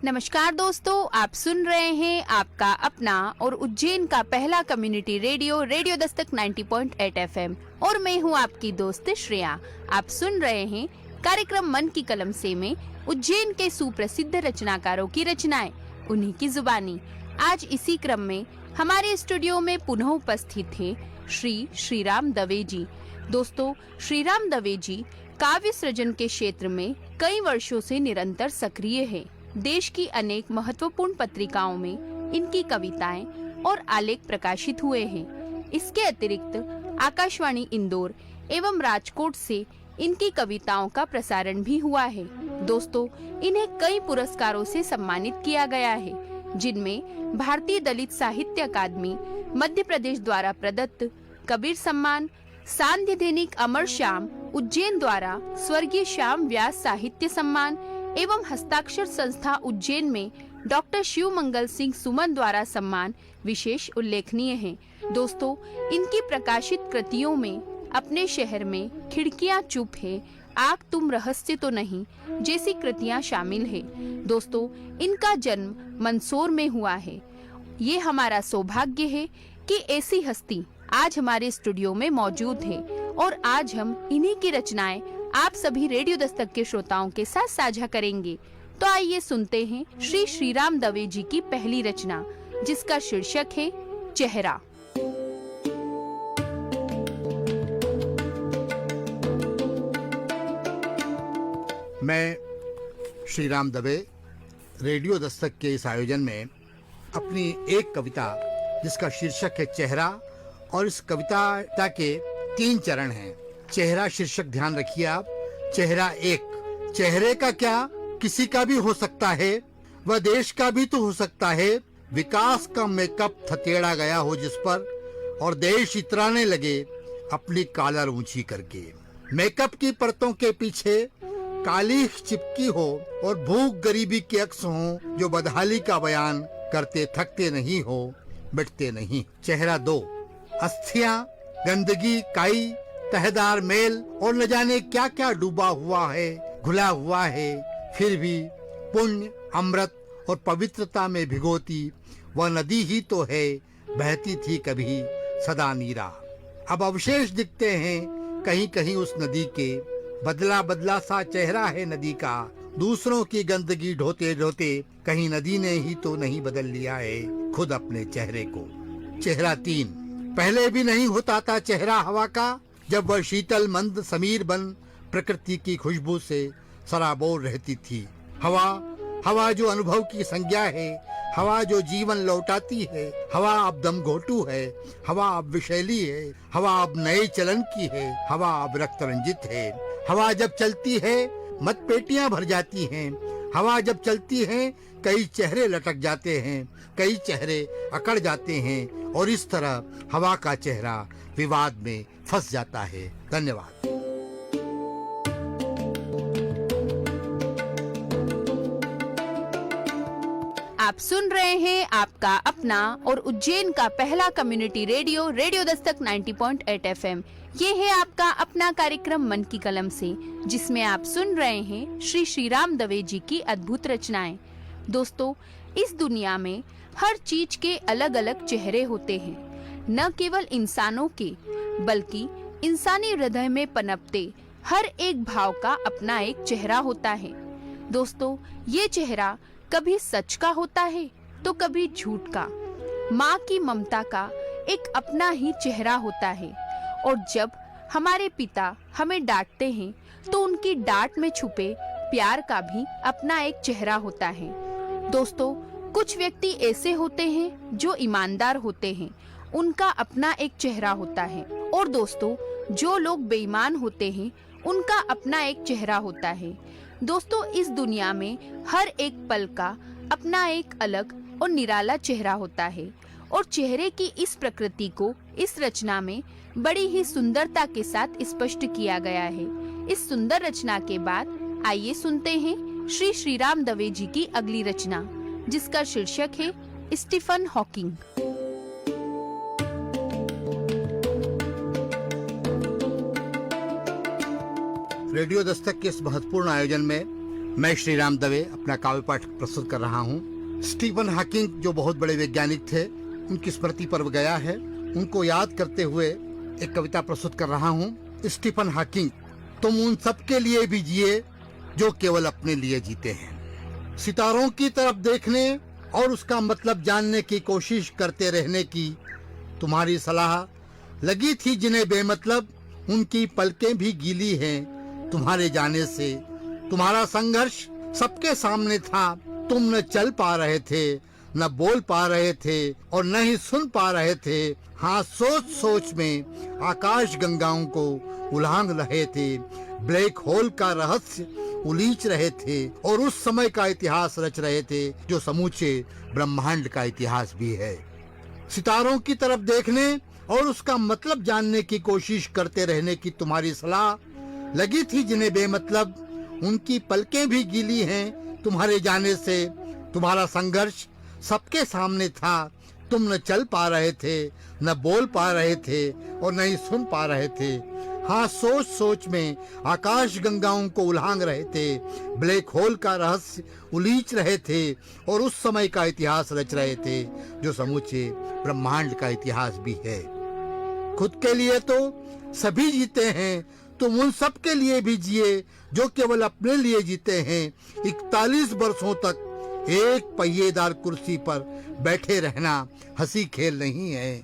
नमस्कार दोस्तों, आप सुन रहे हैं आपका अपना और उज्जैन का पहला community radio radio Dastak 90.8 FM और मैं हूं आपकी दोस्त श्रेया। आप सुन रहे हैं कार्यक्रम मन की कलम से में उज्जैन के सुप्रसिद्ध रचनाकारों की रचनाएं, उन्हीं की जुबानी। आज इसी क्रम में हमारे स्टूडियो में पुनः उपस्थित हैं श्री श्रीराम दवे जी। दोस्तों, श्रीराम दवे जी काव्य सृजन के क्षेत्र में कई वर्षों से निरंतर सक्रिय है। देश की अनेक महत्वपूर्ण पत्रिकाओं में इनकी कविताएं और आलेख प्रकाशित हुए हैं। इसके अतिरिक्त आकाशवाणी इंदौर एवं राजकोट से इनकी कविताओं का प्रसारण भी हुआ है। दोस्तों, इन्हें कई पुरस्कारों से सम्मानित किया गया है, जिनमें भारतीय दलित साहित्य अकादमी मध्य प्रदेश द्वारा प्रदत्त कबीर सम्मान, सांध्य दैनिक अमर श्याम उज्जैन द्वारा स्वर्गीय श्याम व्यास साहित्य सम्मान एवं हस्ताक्षर संस्था उज्जैन में डॉक्टर शिव मंगल सिंह सुमन द्वारा सम्मान विशेष उल्लेखनीय है। दोस्तों, इनकी प्रकाशित कृतियों में अपने शहर में खिड़कियां चुप है, आग तुम रहस्य तो नहीं जैसी कृतियां शामिल है। दोस्तों, इनका जन्म मंदसौर में हुआ है। ये हमारा सौभाग्य है कि ऐसी हस्ती आज हमारे स्टूडियो में मौजूद है और आज हम इन्हीं की रचनाएं आप सभी रेडियो दस्तक के श्रोताओं के साथ साझा करेंगे। तो आइए सुनते हैं श्री श्रीराम दवे जी की पहली रचना, जिसका शीर्षक है चेहरा। मैं श्रीराम दवे रेडियो दस्तक के इस आयोजन में अपनी एक कविता जिसका शीर्षक है चेहरा, और इस कविता के 3 चरण हैं। चेहरा शीर्षक ध्यान रखिए आप। चेहरा 1, चेहरे का क्या किसी का भी हो सकता है, वह देश का भी तो हो सकता है। विकास का मेकअप थतेड़ा गया हो जिस पर, और देश इतराने लगे अपनी कॉलर ऊंची करके। मेकअप की परतों के पीछे कालीख चिपकी हो और भूख गरीबी के अक्स हो, जो बदहाली का बयान करते थकते नहीं हो, मिटते नहीं। चेहरा 2, अस्थियां, गंदगी, काई, तहदार मेल और न जाने क्या क्या डूबा हुआ है, घुला हुआ है, फिर भी पुण्य, अमृत और पवित्रता में भिगोती वह नदी ही तो है, बहती थी कभी सदा नीरा। अब अवशेष दिखते हैं कहीं कहीं उस नदी के, बदला बदला सा चेहरा है नदी का। दूसरों की गंदगी ढोते ढोते कहीं नदी ने ही तो नहीं बदल लिया है खुद अपने चेहरे को। चेहरा 3, पहले भी नहीं होता था चेहरा हवा का, जब वह शीतल मंद समीर बन प्रकृति की खुशबू से सराबोर रहती थी। हवा जो अनुभव की संज्ञा है, हवा जो जीवन लौटाती है। हवा अब दम घोटू है, हवा अब विषैली है, हवा अब नए चलन की है, हवा अब रक्त रंजित है। हवा जब चलती है मतपेटियां भर जाती हैं। हवा जब चलती है कई चेहरे लटक जाते हैं, कई चेहरे अकड़ जाते हैं, और इस तरह हवा का चेहरा विवाद में फंस जाता है। धन्यवाद। आप सुन रहे हैं आपका अपना और उज्जैन का पहला community radio radio Dastak 90.8 FM। ये है आपका अपना कार्यक्रम मन की कलम से, जिसमें आप सुन रहे हैं श्री श्रीराम दवे जी की अद्भुत रचनाएं। दोस्तों, इस दुनिया में हर चीज के अलग अलग चेहरे होते हैं, न केवल इंसानों के बल्कि इंसानी हृदय में पनपते हर एक भाव का अपना एक चेहरा होता है। दोस्तों, ये चेहरा कभी सच का होता है तो कभी झूठ का। माँ की ममता का एक अपना ही चेहरा होता है, और जब हमारे पिता हमें डांटते हैं तो उनकी डांट में छुपे प्यार का भी अपना एक चेहरा होता है। दोस्तों, कुछ व्यक्ति ऐसे होते हैं जो ईमानदार होते हैं, उनका अपना एक चेहरा होता है, और दोस्तों, जो लोग बेईमान होते हैं उनका अपना एक चेहरा होता है। दोस्तों, इस दुनिया में हर एक पल का अपना एक अलग और निराला चेहरा होता है, और चेहरे की इस प्रकृति को इस रचना में बड़ी ही सुंदरता के साथ स्पष्ट किया गया है। इस सुंदर रचना के बाद आइए सुनते हैं श्री श्रीराम दवे जी की अगली रचना, जिसका शीर्षक है स्टीफन हॉकिंग। रेडियो दस्तक के इस महत्वपूर्ण आयोजन में मैं श्री राम दवे अपना काव्य पाठ प्रस्तुत कर रहा हूँ। स्टीफन हॉकिंग जो बहुत बड़े वैज्ञानिक थे, उनकी स्मृति पर्व गया है, उनको याद करते हुए एक कविता प्रस्तुत कर रहा हूँ। स्टीफन हॉकिंग, तुम उन सबके लिए भी जिए जो केवल अपने लिए जीते हैं। सितारों की तरफ देखने और उसका मतलब जानने की कोशिश करते रहने की तुम्हारी सलाह लगी थी जिन्हें बेमतलब, उनकी पलकें भी गीली हैं तुम्हारे जाने से। तुम्हारा संघर्ष सबके सामने था, तुम न चल पा रहे थे, न बोल पा रहे थे और न ही सुन पा रहे थे। हाँ, सोच सोच में आकाश गंगाओं को उलांग रहे थे, ब्लैक होल का रहस्य उलीच रहे थे और उस समय का इतिहास रच रहे थे जो समूचे ब्रह्मांड का इतिहास भी है। सितारों की तरफ देखने और उसका मतलब जानने की कोशिश करते रहने की तुम्हारी सलाह लगी थी जिन्हें बेमतलब, उनकी पलकें भी गीली हैं तुम्हारे जाने से। तुम्हारा संघर्ष सबके सामने था, तुम न चल पा रहे थे, न बोल पा रहे थे और न ही सुन पा रहे थे। हाँ, सोच सोच में आकाश गंगाओं को उलांग रहे थे, ब्लैक होल का रहस्य उलीच रहे थे और उस समय का इतिहास रच रहे थे जो समूचे ब्रह्मांड का इतिहास भी है। खुद के लिए तो सभी जीते हैं, तुम उन सब के लिए भी जिए जो केवल अपने लिए जीते हैं। 41 वर्षों तक एक पहिएदार कुर्सी पर बैठे रहना हंसी खेल नहीं है।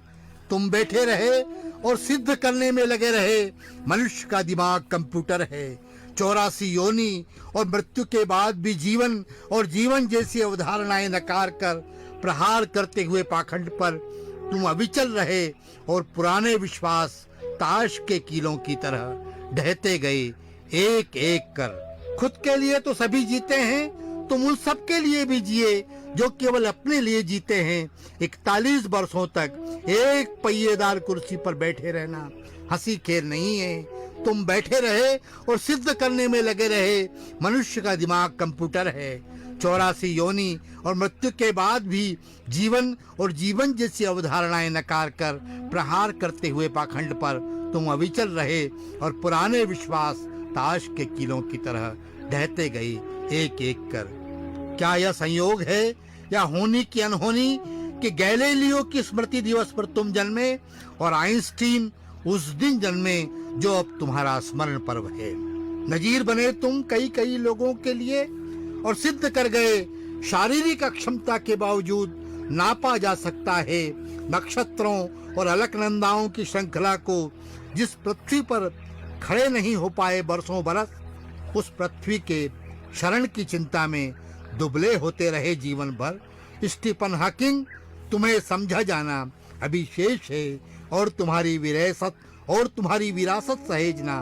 तुम बैठे रहे और सिद्ध करने में लगे रहे, मनुष्य का दिमाग कंप्यूटर है। 84 योनि और मृत्यु के बाद भी जीवन और जीवन जैसी अवधारणाएं नकार कर प्रहार करते हुए पाखंड पर तुम अविचल रहे और पुराने विश्वास ताश के कीलों की तरह ढहते गए एक एक कर। खुद के लिए तो सभी जीते हैं, तुम उन सब के लिए भी जिए जो केवल अपने लिए जीते हैं। 41 वर्षों तक एक पहिएदार कुर्सी पर बैठे रहना हंसी खेल नहीं है। तुम बैठे रहे और सिद्ध करने में लगे रहे, मनुष्य का दिमाग कंप्यूटर है। 84 योनि और मृत्यु के बाद भी जीवन और जीवन जैसी अवधारणाएं नकार कर प्रहार करते हुए पाखंड पर तुम अविचल रहे और पुराने विश्वास ताश के कीलों की तरह ढहते गए एक एक कर। क्या यह संयोग है या होनी की अनहोनी कि गैलीलियो की स्मृति दिवस पर तुम जन्मे और आइंस्टीन उस दिन जन्मे जो अब तुम्हारा स्मरण पर्व है। नजीर बने तुम कई कई लोगों के लिए और सिद्ध कर गए शारीरिक अक्षमता के बावजूद नापा जा सकता है नक्षत्रों और अलकनंदाओं की श्रृंखला को। जिस पृथ्वी पर खड़े नहीं हो पाए बरसों बरस, उस पृथ्वी के शरण की चिंता में दुबले होते रहे जीवन भर। स्टीफन हॉकिंग, तुम्हें समझा जाना अभी शेष है और तुम्हारी विरासत सहेजना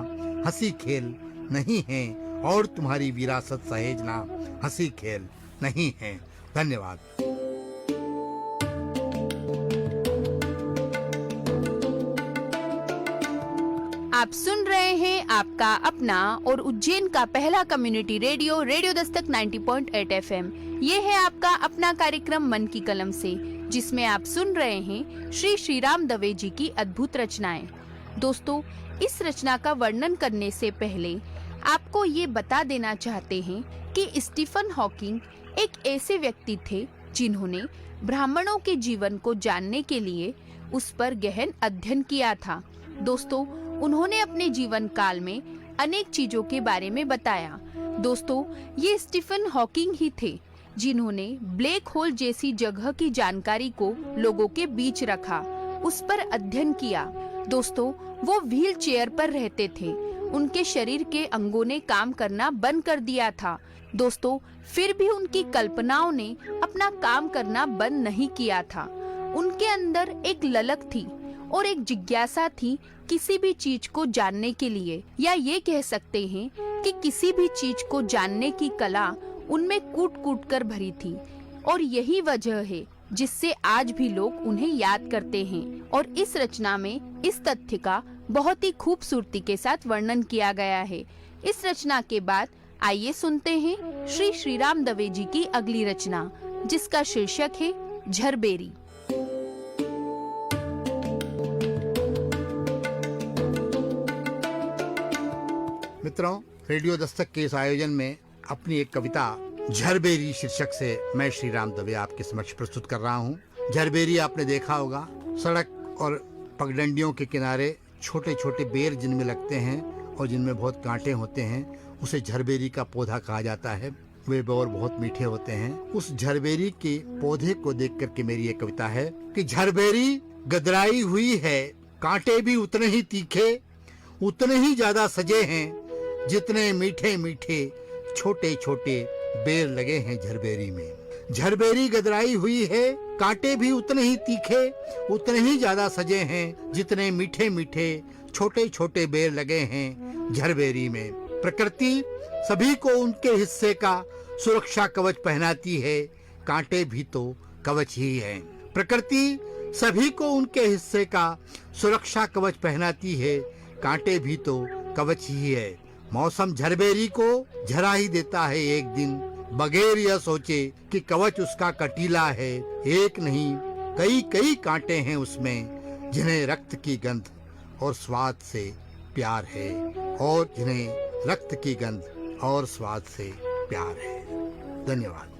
हंसी खेल नहीं है और तुम्हारी विरासत सहेजना हंसी खेल नहीं है। धन्यवाद। आप सुन रहे हैं आपका अपना और उज्जैन का पहला community radio, radio Dastak 90.8 FM। ये है आपका अपना कार्यक्रम मन की कलम से, जिसमें आप सुन रहे हैं श्री राम दवे जी की अद्भुत रचनाएं। दोस्तों, इस रचना का वर्णन करने से पहले आपको ये बता देना चाहते हैं कि स्टीफन हॉकिंग एक ऐसे व्यक्ति थे जिन्होंने ब्राह्मणों के जीवन को जानने के लिए उस पर गहन अध्ययन किया था। दोस्तों, उन्होंने अपने जीवन काल में अनेक चीजों के बारे में बताया। दोस्तों, ये स्टीफन हॉकिंग ही थे जिन्होंने ब्लैक होल जैसी जगह की जानकारी को लोगों के बीच रखा, उस पर अध्ययन किया। दोस्तों, वो व्हील चेयर पर रहते थे, उनके शरीर के अंगों ने काम करना बंद कर दिया था। दोस्तों, फिर भी उनकी कल्पनाओं ने अपना काम करना बंद नहीं किया था। उनके अंदर एक ललक थी और एक जिज्ञासा थी किसी भी चीज को जानने के लिए, या ये कह सकते हैं कि किसी भी चीज को जानने की कला उनमें कूट कूट कर भरी थी। और यही वजह है जिससे आज भी लोग उन्हें याद करते हैं। और इस रचना में इस तथ्य का बहुत ही खूबसूरती के साथ वर्णन किया गया है। इस रचना के बाद आइए सुनते हैं श्री राम दवे जी की अगली रचना, जिसका शीर्षक है झरबेरी। मित्रों, रेडियो दस्तक के इस आयोजन में अपनी एक कविता झरबेरी शीर्षक से मैं श्री राम दवे आपके समक्ष प्रस्तुत कर रहा हूँ। झरबेरी आपने देखा होगा, सड़क और पगडंडियों के किनारे छोटे छोटे बेर जिनमें लगते हैं और जिनमें बहुत कांटे होते हैं, उसे झरबेरी का पौधा कहा जाता है। वे बेर बहुत मीठे होते हैं। उस झरबेरी के पौधे को देख करके मेरी एक कविता है कि झरबेरी गदराई हुई है, कांटे भी उतने ही तीखे, उतने ही ज्यादा सजे हैं, जितने मीठे मीठे छोटे छोटे बेर लगे हैं झरबेरी में। झरबेरी गदराई हुई है, कांटे भी उतने ही तीखे, उतने ही ज्यादा सजे हैं, जितने मीठे मीठे छोटे छोटे बेर लगे हैं झरबेरी में। प्रकृति सभी को उनके हिस्से का सुरक्षा कवच पहनाती है, कांटे भी तो कवच ही हैं। प्रकृति सभी को उनके हिस्से का सुरक्षा कवच पहनाती है, कांटे भी तो कवच ही है। मौसम झरबेरी को झरा ही देता है एक दिन, बगैर यह सोचे कि कवच उसका कटीला है। एक नहीं कई कई कांटे हैं उसमें, जिन्हें रक्त की गंध और स्वाद से प्यार है, और जिन्हें रक्त की गंध और स्वाद से प्यार है। धन्यवाद।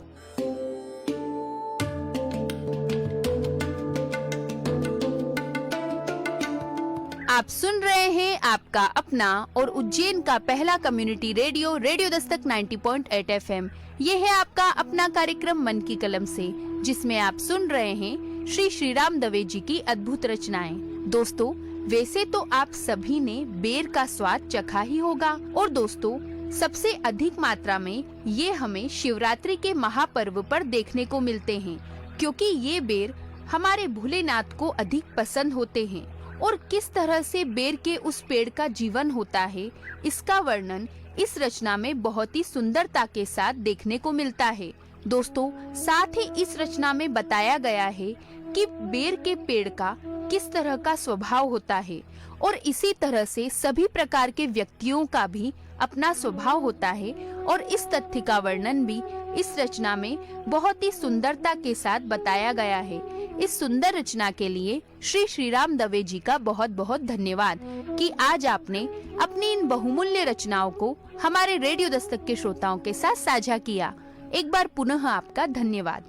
आप सुन रहे हैं आपका अपना और उज्जैन का पहला community radio, radio Dastak 90.8 FM। ये है आपका अपना कार्यक्रम मन की कलम से, जिसमें आप सुन रहे हैं श्री राम दवे जी की अद्भुत रचनाएं। दोस्तों, वैसे तो आप सभी ने बेर का स्वाद चखा ही होगा, और दोस्तों सबसे अधिक मात्रा में ये हमें शिवरात्रि के महापर्व पर देखने को मिलते हैं, क्योंकि ये बेर हमारे भोलेनाथ को अधिक पसंद होते हैं। और किस तरह से बेर के उस पेड़ का जीवन होता है, इसका वर्णन इस रचना में बहुत ही सुंदरता के साथ देखने को मिलता है। दोस्तों, साथ ही इस रचना में बताया गया है कि बेर के पेड़ का किस तरह का स्वभाव होता है, और इसी तरह से सभी प्रकार के व्यक्तियों का भी अपना स्वभाव होता है, और इस तथ्य का वर्णन भी इस रचना में बहुत ही सुंदरता के साथ बताया गया है। इस सुंदर रचना के लिए श्री राम दवे जी का बहुत बहुत धन्यवाद कि आज आपने अपनी इन बहुमूल्य रचनाओं को हमारे रेडियो दस्तक के श्रोताओं के साथ साझा किया। एक बार पुनः आपका धन्यवाद।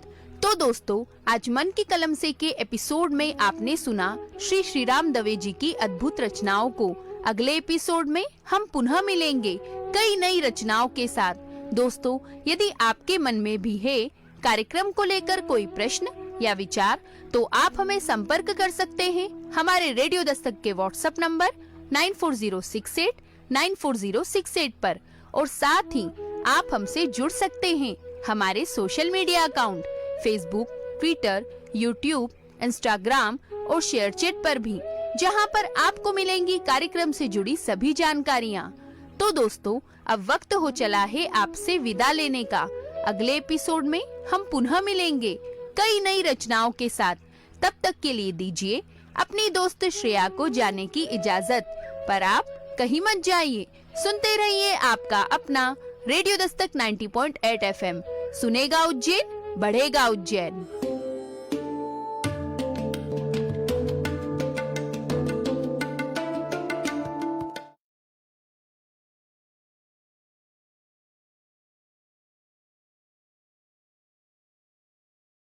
तो दोस्तों, आज मन की कलम से के एपिसोड में आपने सुना श्री राम दवे जी की अद्भुत रचनाओं को। अगले एपिसोड में हम पुनः मिलेंगे कई नई रचनाओं के साथ। दोस्तों, यदि आपके मन में भी है कार्यक्रम को लेकर कोई प्रश्न या विचार, तो आप हमें संपर्क कर सकते हैं हमारे रेडियो दस्तक के व्हाट्सएप नंबर 9406894068 पर, और साथ ही आप हमसे जुड़ सकते हैं हमारे social media account Facebook, Twitter, YouTube, Instagram और शेयरचैट पर भी, जहां पर आपको मिलेंगी कार्यक्रम से जुड़ी सभी जानकारियां। तो दोस्तों, अब वक्त हो चला है आपसे विदा लेने का। अगले एपिसोड में हम पुनः मिलेंगे कई नई रचनाओं के साथ। तब तक के लिए दीजिए अपनी दोस्त श्रेया को जाने की इजाजत, पर आप कहीं मत जाइए, सुनते रहिए आपका अपना रेडियो दस्तक 90.8 FM। सुनेगा उज्जैन, बढ़ेगा उज्जैन।